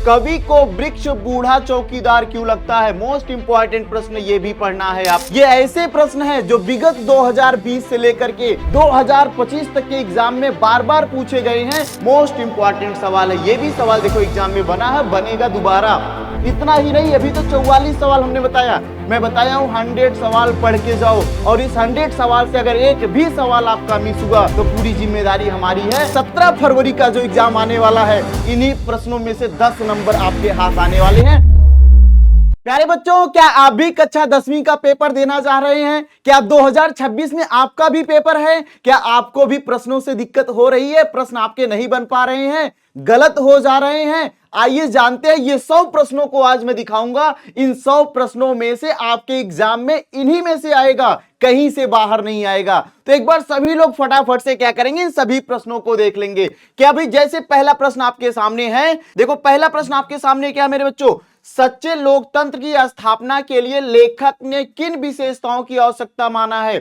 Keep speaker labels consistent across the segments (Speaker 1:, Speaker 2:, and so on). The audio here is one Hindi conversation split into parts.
Speaker 1: कवि को वृक्ष बूढ़ा चौकीदार क्यों लगता है? मोस्ट इंपॉर्टेंट प्रश्न ये भी पढ़ना है आप। ये ऐसे प्रश्न है जो विगत 2020 से लेकर के 2025 तक के एग्जाम में बार बार पूछे गए हैं। मोस्ट इंपॉर्टेंट सवाल है। ये भी सवाल देखो एग्जाम में बना है, बनेगा दोबारा। इतना ही नहीं, अभी तो 44 सवाल हमने बताया। मैं बताया हूँ 100 सवाल पढ़ के जाओ, और इस 100 सवाल से अगर एक भी सवाल आपका मिस हुआ तो पूरी जिम्मेदारी हमारी है। 17 फरवरी का जो एग्जाम आने वाला है, इन्हीं प्रश्नों में से 10 नंबर आपके हाथ आने वाले हैं। प्यारे बच्चों, क्या आप भी कक्षा 10वीं का पेपर देना चाह रहे हैं? क्या 2026 में आपका भी पेपर है? क्या आपको भी प्रश्नों से दिक्कत हो रही है? प्रश्न आपके नहीं बन पा रहे हैं, गलत हो जा रहे हैं? आइए जानते हैं। ये 100 प्रश्नों को आज मैं दिखाऊंगा। इन 100 प्रश्नों में से आपके एग्जाम में इन्हीं में से आएगा, कहीं से बाहर नहीं आएगा। तो एक बार सभी लोग फटाफट से क्या करेंगे, इन सभी प्रश्नों को देख लेंगे। क्या भाई, जैसे पहला प्रश्न आपके सामने है, देखो पहला प्रश्न आपके सामने क्या मेरे बच्चों, सच्चे लोकतंत्र की स्थापना के लिए लेखक ने किन विशेषताओं की आवश्यकता माना है?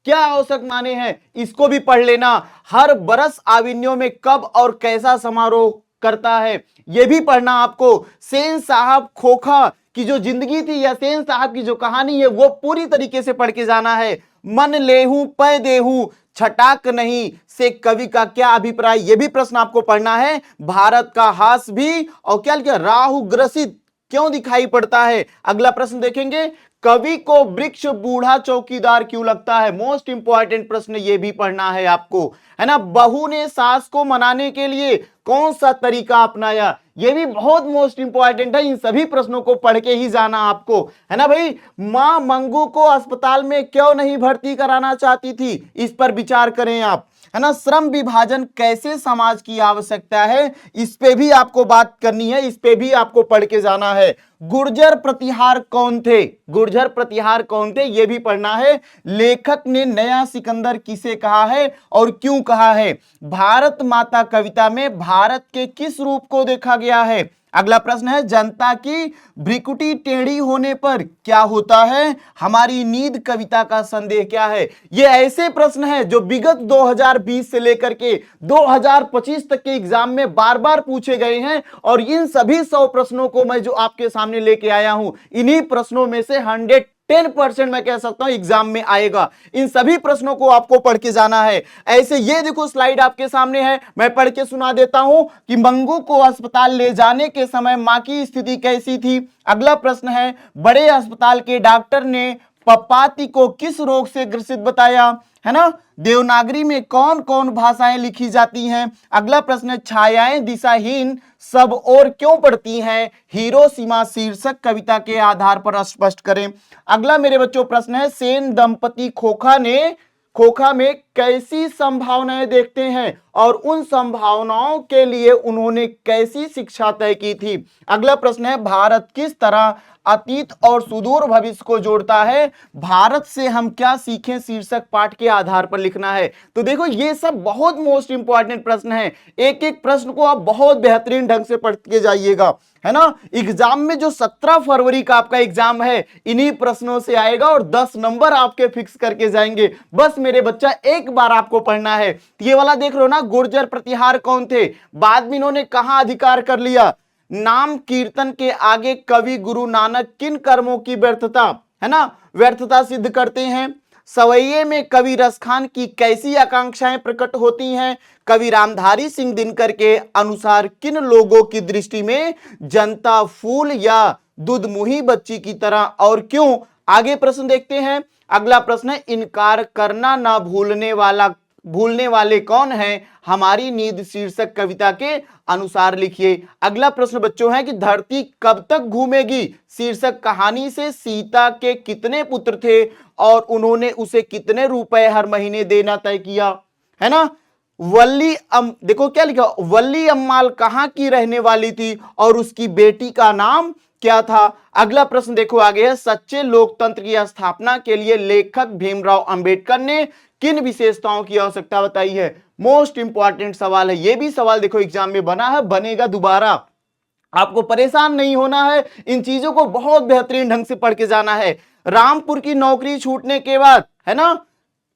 Speaker 1: क्या आवश्यक माने हैं, इसको भी पढ़ लेना। हर बरस आविनियों में कब और कैसा समारोह करता है, यह भी पढ़ना आपको। सेन साहब खोखा की जो जिंदगी थी या सेन साहब की जो कहानी है, वो पूरी तरीके से पढ़ के जाना है। मन लेहूं पै देहूं छटाक नहीं से कवि का क्या अभिप्राय, यह भी प्रश्न आपको पढ़ना है। भारत का हास भी और क्या लिखा, राहु ग्रसित क्यों दिखाई पड़ता है? अगला प्रश्न देखेंगे, कवि को वृक्ष बूढ़ा चौकीदार क्यों लगता है? मोस्ट इंपॉर्टेंट प्रश्न ये भी पढ़ना है आपको, है ना। बहू ने सास को मनाने के लिए कौन सा तरीका अपनाया? ये भी बहुत मोस्ट इंपॉर्टेंट है। इन सभी प्रश्नों को पढ़ के ही जाना आपको, है ना भाई। मां मंगू को अस्पताल में क्यों नहीं भर्ती कराना चाहती थी? इस पर विचार करें आप, है ना। श्रम विभाजन कैसे समाज की आवश्यकता है, इस पे भी आपको बात करनी है, इस पे भी आपको पढ़ के जाना है। गुर्जर प्रतिहार कौन थे? गुर्जर प्रतिहार कौन थे, यह भी पढ़ना है। लेखक ने नया सिकंदर किसे कहा है और क्यों कहा है? भारत माता कविता में भारत के किस रूप को देखा गया है? अगला प्रश्न है, जनता की भ्रिकुटी टेढ़ी होने पर क्या होता है? हमारी नींद कविता का संदेह क्या है? ये ऐसे प्रश्न है जो विगत 2020 से लेकर के 2025 तक के एग्जाम में बार बार पूछे गए हैं, और इन सभी 100 प्रश्नों को मैं जो आपके सामने लेके आया हूं, इन्हीं प्रश्नों में से 110% मैं कह सकता हूं एग्जाम में आएगा। इन सभी प्रश्नों को आपको पढ़ के जाना है। ऐसे ये देखो स्लाइड आपके सामने है, मैं पढ़ के सुना देता हूं कि मंगू को अस्पताल ले जाने के समय मां की स्थिति कैसी थी। अगला प्रश्न है, बड़े अस्पताल के डॉक्टर ने पपाती को किस रोग से ग्रसित बताया, है ना। देवनागरी में कौन कौन भाषाएं लिखी जाती हैं? अगला प्रश्न है, छायाएं दिशाहीन सब और क्यों पड़ती हैं? हिरोशिमा शीर्षक कविता के आधार पर स्पष्ट करें। अगला मेरे बच्चों प्रश्न है, सेन दंपति खोखा में कैसी संभावनाएं देखते हैं और उन संभावनाओं के लिए उन्होंने कैसी शिक्षा तय की थी? अगला प्रश्न है, भारत किस तरह अतीत और सुदूर भविष्य को जोड़ता है? भारत से हम क्या सीखें शीर्षक पाठ के आधार पर लिखना है। तो देखो ये सब बहुत मोस्ट इंपॉर्टेंट प्रश्न हैं। एक एक प्रश्न को आप बहुत बेहतरीन ढंग से पढ़ के जाइएगा, है ना। एग्जाम में जो 17 फरवरी का आपका एग्जाम है, इन्हीं प्रश्नों से आएगा और 10 नंबर आपके फिक्स करके जाएंगे। बस मेरे बच्चा एक बार आपको पढ़ना है। ये वाला देख लो ना, गुर्जर प्रतिहार कौन थे, बाद में इन्होंने कहां अधिकार कर लिया। नाम कीर्तन के आगे कवि गुरु नानक किन कर्मों की व्यर्थता, है ना, व्यर्थता सिद्ध करते हैं। सवैये में कवि रसखान की कैसी आकांक्षाएं प्रकट होती हैं? कवि रामधारी सिंह दिनकर के अनुसार किन लोगों की दृष्टि में जनता फूल या दूधमुही बच्ची की तरह और क्यों? आगे प्रश्न देखते हैं। अगला प्रश्न है, इनकार करना ना भूलने वाले कौन हैं? हमारी नींद शीर्षक कविता के अनुसार लिखिए। अगला प्रश्न बच्चों है कि धरती कब तक घूमेगी शीर्षक कहानी से सीता के कितने पुत्र थे और उन्होंने उसे कितने रुपए हर महीने देना तय किया, है ना। देखो क्या लिखा, वल्ली अम्माल कहां की रहने वाली थी और उसकी बेटी का नाम क्या था? अगला प्रश्न देखो आगे है, सच्चे लोकतंत्र की स्थापना के लिए लेखक भीमराव अंबेडकर ने किन विशेषताओं की आवश्यकता बताई है? मोस्ट इंपॉर्टेंट सवाल है। यह भी सवाल देखो एग्जाम में बना है, बनेगा दोबारा। आपको परेशान नहीं होना है, इन चीजों को बहुत बेहतरीन ढंग से पढ़ के जाना है। रामपुर की नौकरी छूटने के बाद, है ना,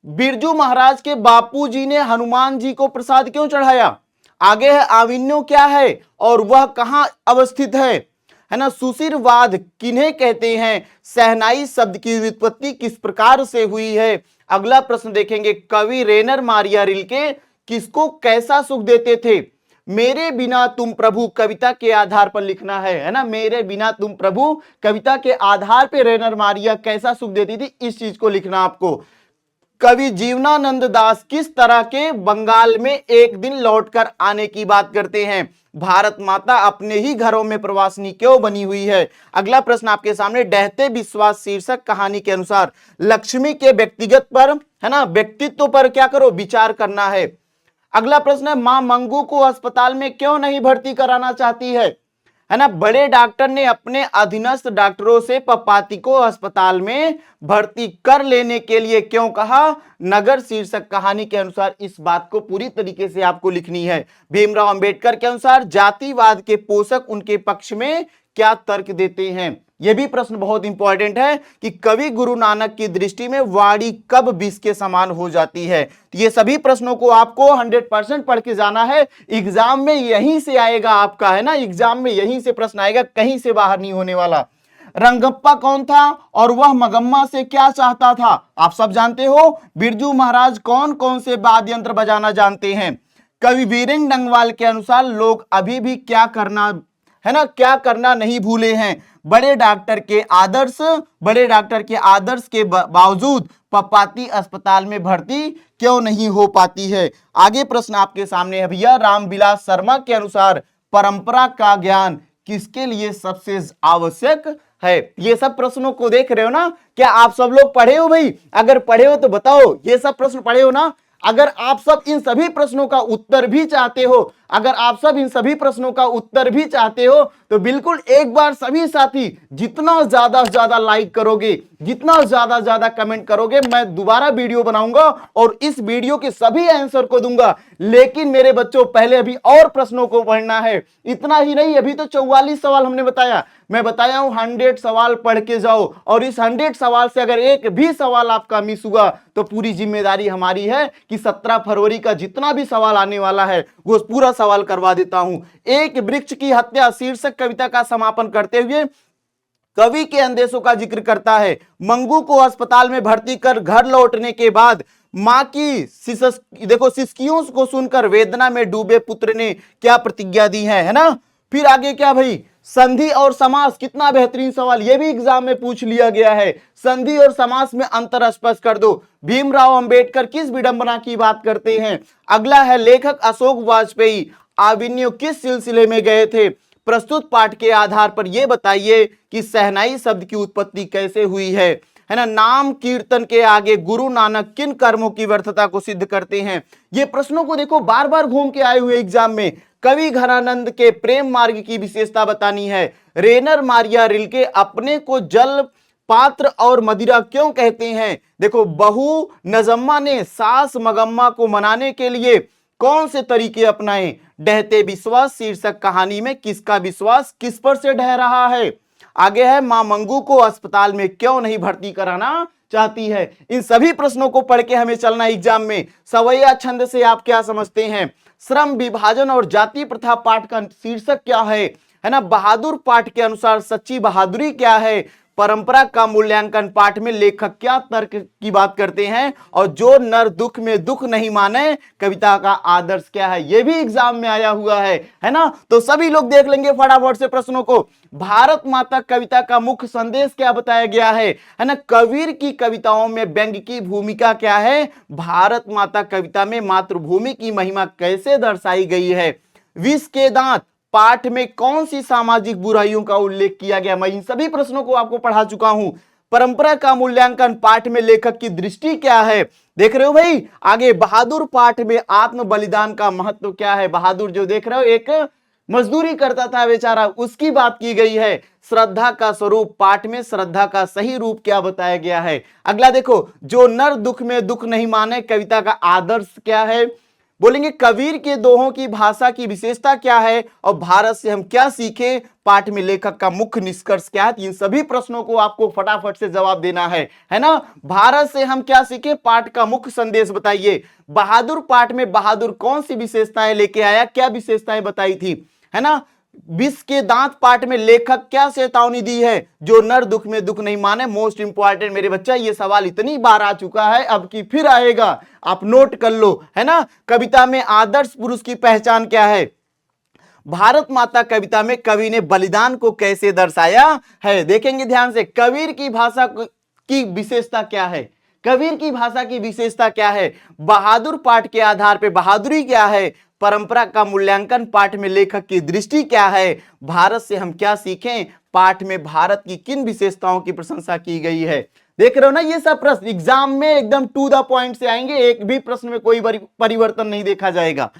Speaker 1: बिरजू महाराज के बापूजी ने हनुमान जी को प्रसाद क्यों चढ़ाया? आगे है आविन्यो क्या है और वह कहां अवस्थित है ना। सुशिरवाद किन्हें कहते हैं, शहनाई शब्द की व्युत्पत्ति किस प्रकार से हुई है। अगला प्रश्न देखेंगे, कवि रेनर मारिया रिल्के किसको कैसा सुख देते थे। मेरे बिना तुम प्रभु कविता के आधार पर लिखना है ना। मेरे बिना तुम प्रभु कविता के आधार पर रेनर मारिया कैसा सुख देती थी, इस चीज को लिखना आपको। कवि जीवनानंद दास किस तरह के बंगाल में एक दिन लौटकर आने की बात करते हैं। भारत माता अपने ही घरों में प्रवासिनी क्यों बनी हुई है। अगला प्रश्न आपके सामने, डहते विश्वास शीर्षक कहानी के अनुसार लक्ष्मी के व्यक्तिगत पर है ना, व्यक्तित्व पर क्या करो, विचार करना है। अगला प्रश्न है, मां मंगू को अस्पताल में क्यों नहीं भर्ती कराना चाहती है ना। बड़े डॉक्टर ने अपने अधीनस्थ डॉक्टरों से पप्पाती को अस्पताल में भर्ती कर लेने के लिए क्यों कहा। नगर शीर्षक कहानी के अनुसार इस बात को पूरी तरीके से आपको लिखनी है। भीमराव अंबेडकर के अनुसार जातिवाद के पोषक उनके पक्ष में क्या तर्क देते हैं। यह भी प्रश्न बहुत इंपॉर्टेंट है कि कवि गुरु नानक की दृष्टि में वाणी कब विष के समान हो जाती है। तो ये सभी प्रश्नों को आपको 100% पढ़ के जाना है। एग्जाम में यहीं से आएगा आपका, है ना, एग्जाम में यहीं से प्रश्न आएगा, कहीं से बाहर नहीं होने वाला। रंगप्पा कौन था और वह मगम्मा से क्या चाहता था, आप सब जानते हो। बिरजू महाराज कौन कौन से वाद्य यंत्र बजाना जानते हैं। कवि वीरेंद्र नंगवाल के अनुसार लोग अभी भी क्या करना है ना, क्या करना नहीं भूले हैं। बड़े डॉक्टर के आदर्श के बावजूद पप्पाती अस्पताल में भर्ती क्यों नहीं हो पाती है। आगे प्रश्न आपके सामने है भैया, रामविलास शर्मा के अनुसार परंपरा का ज्ञान किसके लिए सबसे आवश्यक है। ये सब प्रश्नों को देख रहे हो ना, क्या आप सब लोग पढ़े हो भाई। अगर पढ़े हो तो बताओ, ये सब प्रश्न पढ़े हो ना। अगर आप सब इन सभी प्रश्नों का उत्तर भी चाहते हो, अगर आप सब इन सभी प्रश्नों का उत्तर भी चाहते हो तो बिल्कुल एक बार सभी साथी जितना ज्यादा से ज्यादा लाइक करोगे, जितना ज्यादा ज्यादा कमेंट करोगे, मैं दोबारा वीडियो बनाऊंगा और इस वीडियो के सभी आंसर को दूंगा। लेकिन मेरे बच्चों पहले अभी और प्रश्नों को पढ़ना है। इतना ही नहीं, अभी तो 44 सवाल हमने बताया, मैं बताया हूं 100 सवाल पढ़ के जाओ और इस 100 सवाल से अगर एक भी सवाल आपका मिस हुआ तो पूरी जिम्मेदारी हमारी है कि 17 फरवरी का जितना भी सवाल आने वाला है वो पूरा सवाल करवा देता हूं। एक वृक्ष की हत्या शीर्षक कविता का समापन करते हुए कवि के अंदेशों का जिक्र करता है। मंगू को अस्पताल में भर्ती कर घर लौटने के बाद मां की सिसकियों को सुनकर वेदना में डूबे पुत्र ने क्या प्रतिज्ञा दी है ना। फिर आगे क्या भाई, संधि और समास, कितना बेहतरीन सवाल, यह भी एग्जाम में पूछ लिया गया है। संधि और समास में अंतर स्पष्ट कर दो। भीमराव अंबेडकर किस विडंबना की बात करते हैं। अगला है, लेखक अशोक वाजपेयी आविन्यो किस सिलसिले में गए थे। प्रस्तुत पाठ के आधार पर यह बताइए कि शहनाई शब्द की उत्पत्ति कैसे हुई है ना। नाम कीर्तन के आगे गुरु नानक किन कर्मों की व्यर्थता को सिद्ध करते हैं। ये प्रश्नों को देखो बार बार घूम के आए हुए एग्जाम में। कवि घनानंद के प्रेम मार्ग की विशेषता बतानी है। रेनर मारिया रिल्के अपने को जल पात्र और मदिरा क्यों कहते हैं। देखो, बहू नजम्मा ने सास मगम्मा को मनाने के लिए कौन से तरीके अपनाए। डहते विश्वास शीर्षक कहानी में किसका विश्वास किस पर से ढह रहा है। आगे है, मां मंगू को अस्पताल में क्यों नहीं भर्ती कराना चाहती है। इन सभी प्रश्नों को पढ़ के हमें चलना एग्जाम में। सवैया छंद से आप क्या समझते हैं। श्रम विभाजन और जाति प्रथा पाठ का शीर्षक क्या है ना। बहादुर पाठ के अनुसार सच्ची बहादुरी क्या है। परंपरा का मूल्यांकन पाठ में लेखक क्या तर्क की बात करते हैं और जो नर दुख में दुख नहीं माने कविता का आदर्श क्या है। यह भी एग्जाम में आया हुआ है ना। तो सभी लोग देख लेंगे फटाफट से प्रश्नों को। भारत माता कविता का मुख्य संदेश क्या बताया गया है ना। कबीर की कविताओं में व्यंग्य की भूमिका क्या है। भारत माता कविता में मातृभूमि की महिमा कैसे दर्शाई गई है। विष के दांत पाठ में कौन सी सामाजिक बुराइयों का उल्लेख किया गया। मैं इन सभी प्रश्नों को आपको पढ़ा चुका हूं। परंपरा का मूल्यांकन पाठ में लेखक की दृष्टि क्या है, देख रहे हो भाई। आगे बहादुर पाठ में आत्म बलिदान का महत्व क्या है। बहादुर जो देख रहे हो एक मजदूरी करता था बेचारा, उसकी बात की गई है। श्रद्धा का स्वरूप पाठ में श्रद्धा का सही रूप क्या बताया गया है। अगला देखो, जो नर दुख में दुख नहीं माने कविता का आदर्श क्या है। बोलेंगे कबीर के दोहों की भाषा की विशेषता क्या है और भारत से हम क्या सीखे, पाठ में लेखक का मुख्य निष्कर्ष क्या है। इन सभी प्रश्नों को आपको फटाफट से जवाब देना है ना। भारत से हम क्या सीखे, पाठ का मुख्य संदेश बताइए। बहादुर पाठ में बहादुर कौन सी विशेषताएं लेके आया, क्या विशेषताएं बताई थी, है ना। विष के दांत पाठ में लेखक क्या चेतावनी दी है, जो नर दुख में दुख नहीं माने। मोस्ट इंपॉर्टेंट मेरे बच्चा, ये सवाल इतनी बार आ चुका है, अब की फिर आएगा, आप नोट कर लो, है ना। कविता में आदर्श पुरुष की पहचान क्या है। भारत माता कविता में कवि ने बलिदान को कैसे दर्शाया है, देखेंगे ध्यान से। कबीर की भाषा की विशेषता क्या है, कबीर की भाषा की विशेषता क्या है। बहादुर पाठ के आधार पर बहादुरी क्या है। परंपरा का मूल्यांकन पाठ में लेखक की दृष्टि क्या है। भारत से हम क्या सीखें, पाठ में भारत की किन विशेषताओं की प्रशंसा की गई है। देख रहे हो ना, ये सब प्रश्न एग्जाम में एकदम टू द पॉइंट से आएंगे, एक भी प्रश्न में कोई परिवर्तन नहीं देखा जाएगा।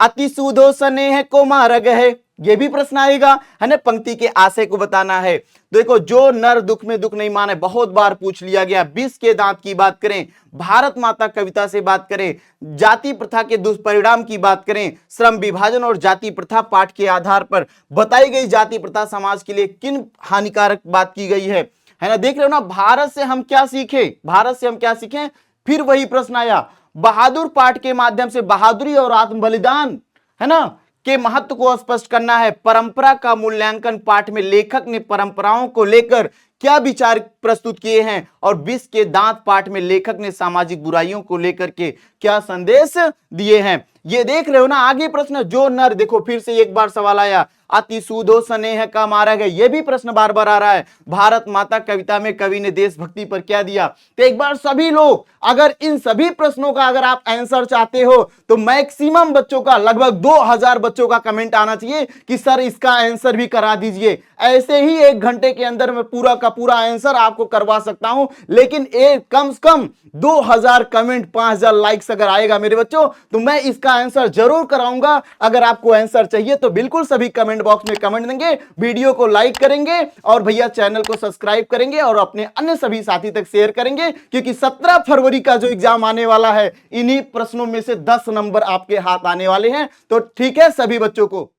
Speaker 1: अति सुधो स्नेह को मार्ग है, ये भी प्रश्न आएगा, है ना। पंक्ति के आशय को बताना है। देखो, जो नर दुख में दुख नहीं माने, बहुत बार पूछ लिया गया। विष के दांत की बात करें, भारत माता कविता से बात करें, जाति प्रथा के दुष्परिणाम की बात करें, श्रम विभाजन और जाति प्रथा पाठ के आधार पर बताई गई जाति प्रथा समाज के लिए किन हानिकारक बात की गई है ना। देख रहे हो ना, भारत से हम क्या सीखे, भारत से हम क्या सीखें। फिर वही प्रश्न आया, बहादुर पाठ के माध्यम से बहादुरी और आत्म बलिदान, है ना, के महत्व को स्पष्ट करना है। परंपरा का मूल्यांकन पाठ में लेखक ने परंपराओं को लेकर क्या विचार प्रस्तुत किए हैं। और विष के दांत पाठ में लेखक ने सामाजिक बुराइयों को लेकर के क्या संदेश दिए हैं। ये देख रहे हो ना, आगे प्रश्न, जो नर, देखो फिर से एक बार सवाल आया, अति सुधो स्नेह का मार्ग है, ये भी प्रश्न बार बार आ रहा है। भारत माता कविता में कवि ने देशभक्ति पर क्या दिया। तो एक बार सभी लोग, अगर इन सभी प्रश्नों का अगर आप आंसर चाहते हो तो मैक्सिमम बच्चों का, लगभग 2000 बच्चों का कमेंट आना चाहिए कि सर इसका आंसर भी करा दीजिए। ऐसे ही 1 घंटे के अंदर मैं पूरा का पूरा आंसर आपको करवा सकता हूं, लेकिन एक कम से कम 2000 कमेंट, 5000 लाइक्स अगर आएगा मेरे बच्चों, तो मैं इसका आंसर जरूर कराऊंगा। अगर आपको आंसर चाहिए तो बिल्कुल सभी कमेंट बॉक्स में कमेंट देंगे, वीडियो को लाइक करेंगे और भैया चैनल को सब्सक्राइब करेंगे और अपने अन्य सभी साथी तक शेयर करेंगे, क्योंकि 17 फरवरी का जो एग्जाम आने वाला है, इन्हीं प्रश्नों में से 10 नंबर आपके हाथ आने वाले हैं। तो ठीक है सभी बच्चों को।